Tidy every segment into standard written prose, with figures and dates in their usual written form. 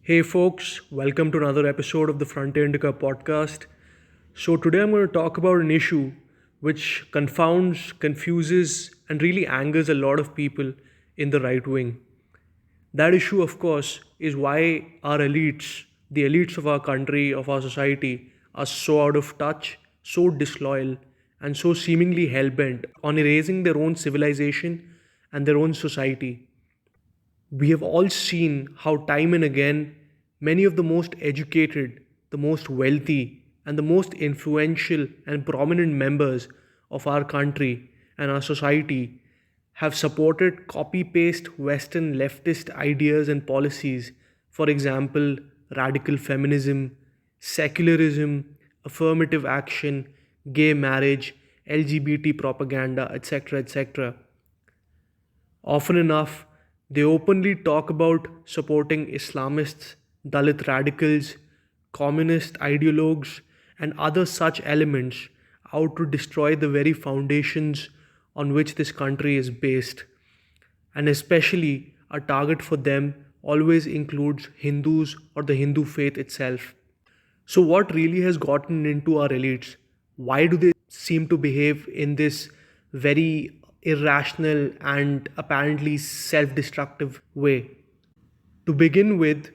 Hey folks, welcome to another episode of the Frontier Indica podcast. So, today I'm going to talk about an issue which confounds, confuses, and really angers a lot of people in the right wing. That issue, of course, is why our elites, the elites of our country, of our society, are so out of touch, so disloyal, and so seemingly hell bent on erasing their own civilization and their own society. We have all seen how, time and again, many of the most educated, the most wealthy, and the most influential and prominent members of our country and our society have supported copy paste Western leftist ideas and policies. For example, radical feminism, secularism, affirmative action, gay marriage, LGBT propaganda, etc. etc. Often enough, they openly talk about supporting Islamists, Dalit radicals, communist ideologues, and other such elements out to destroy the very foundations on which this country is based. And especially, a target for them always includes Hindus or the Hindu faith itself. So, what really has gotten into our elites? Why do they seem to behave in this very irrational and apparently self destructive way? To begin with,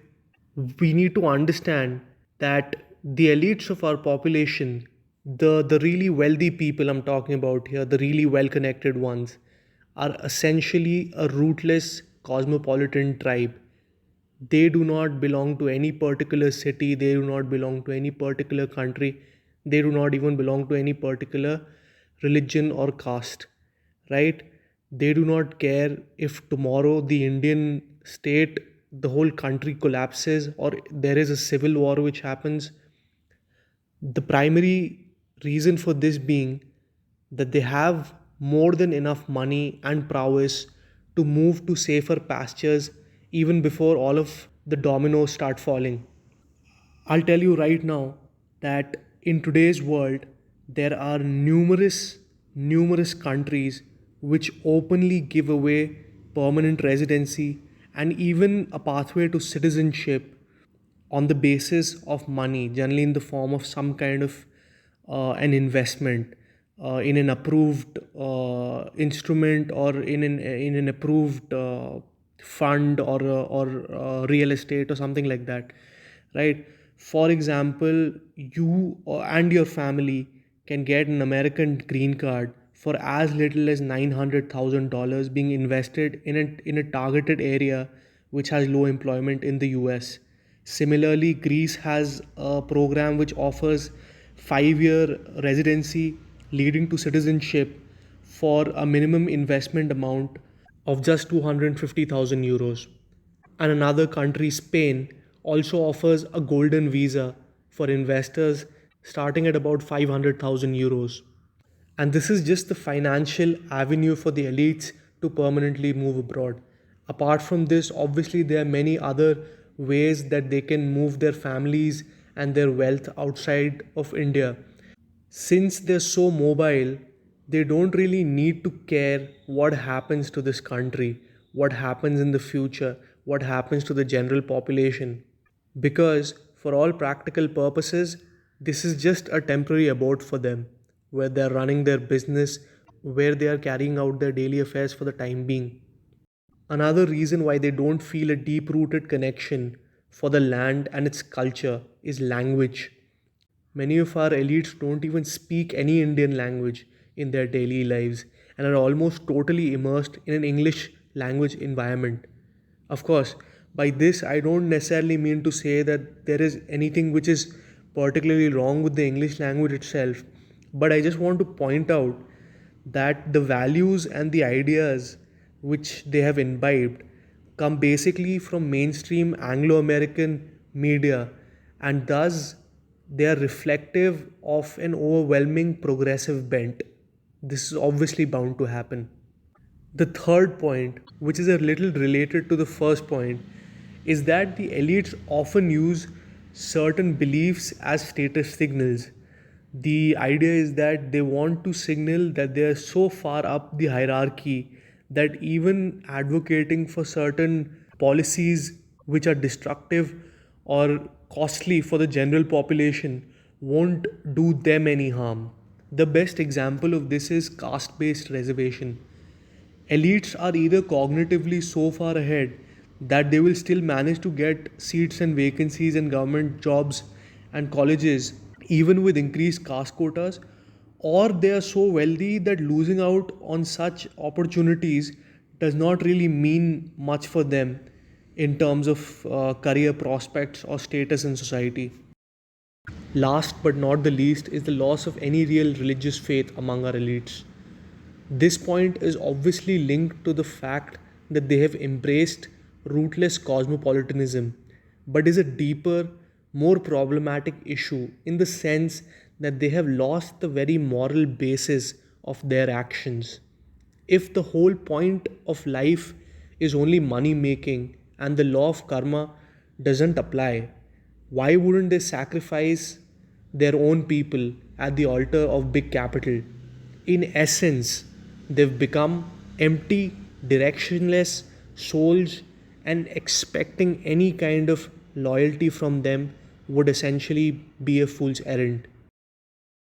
we need to understand that the elites of our population, the really wealthy people I'm talking about here, the really well connected ones, are essentially a rootless cosmopolitan tribe. They do not belong to any particular city, they do not belong to any particular country, they do not even belong to any particular religion or caste, right? They do not care if tomorrow the Indian state, the whole country collapses or there is a civil war which happens. The primary reason for this being that they have more than enough money and prowess to move to safer pastures even before all of the dominoes start falling. I'll tell you right now that in today's world, there are numerous countries which openly give away permanent residency and even a pathway to citizenship on the basis of money, generally in the form of some kind of an investment in an approved instrument or in an approved fund or real estate or something like that, right? For example, you and your family can get an American green card for as little as $900,000 being invested in a targeted area which has low employment in the US. Similarly, Greece has a program which offers 5-year residency leading to citizenship for a minimum investment amount of just 250,000 euros. And another country, Spain, also offers a golden visa for investors starting at about 500,000 euros. And this is just the financial avenue for the elites to permanently move abroad. Apart from this, obviously, there are many other ways that they can move their families and their wealth outside of India. Since they're so mobile, they don't really need to care what happens to this country, what happens in the future, what happens to the general population. Because, for all practical purposes, this is just a temporary abode for them, where they're running their business, where they are carrying out their daily affairs for the time being. Another reason why they don't feel a deep rooted connection for the land and its culture is language. Many of our elites don't even speak any Indian language in their daily lives and are almost totally immersed in an English language environment. Of course, by this I don't necessarily mean to say that there is anything which is particularly wrong with the English language itself, but I just want to point out that the values and the ideas which they have imbibed come basically from mainstream Anglo American media, and thus they are reflective of an overwhelming progressive bent. This is obviously bound to happen. The third point, which is a little related to the first point, is that the elites often use certain beliefs as status signals. The idea is that they want to signal that they are so far up the hierarchy that even advocating for certain policies which are destructive or costly for the general population won't do them any harm. The best example of this is caste based reservation. Elites are either cognitively so far ahead that they will still manage to get seats and vacancies in government jobs and colleges even with increased caste quotas, or they are so wealthy that losing out on such opportunities does not really mean much for them in terms of career prospects or status in society. Last but not the least is the loss of any real religious faith among our elites. This point is obviously linked to the fact that they have embraced rootless cosmopolitanism, but is a deeper, more problematic issue in the sense that they have lost the very moral basis of their actions. If the whole point of life is only money making and the law of karma doesn't apply, why wouldn't they sacrifice their own people at the altar of big capital? In essence, they've become empty, directionless souls, and expecting any kind of loyalty from them would essentially be a fool's errand.